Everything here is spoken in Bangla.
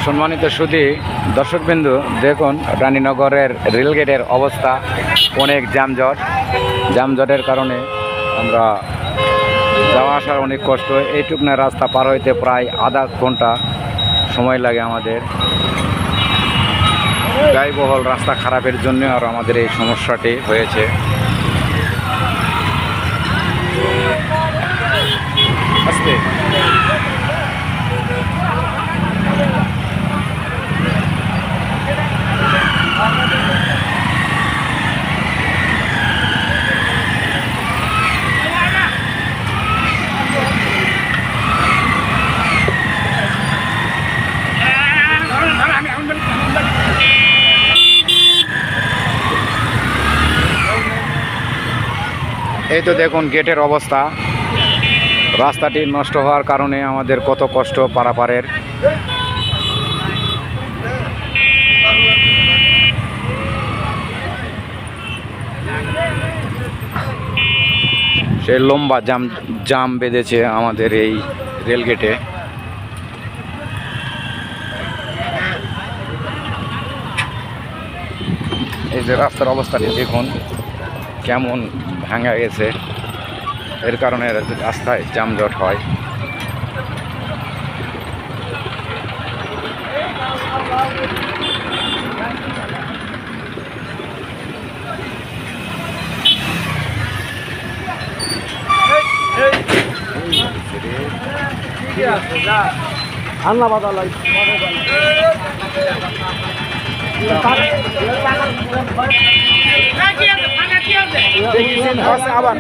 সম্মানিত সুধী দর্শকবৃন্দু, দেখুন রানীনগরের রেলগেটের অবস্থা। অনেক যানজটের কারণে আমরা যাওয়া আসার অনেক কষ্ট। এইটুকু রাস্তা পার হইতে প্রায় আধা ঘন্টা সময় লাগে আমাদের। ব্যয়বহুল রাস্তা খারাপের জন্য আর আমাদের এই সমস্যাটি হয়েছে। আস্তে এই তো দেখুন গেটের অবস্থা। রাস্তাটি নষ্ট হওয়ার কারণে আমাদের কত কষ্ট পারাপারের। সে লম্বা জাম বেঁধেছে আমাদের এই রেলগেটে। এই যে রাস্তার অবস্থাটি দেখুন কেমন ভাঙা গেছে। এর কারণে রাস্তায় যানজট হয়। আবার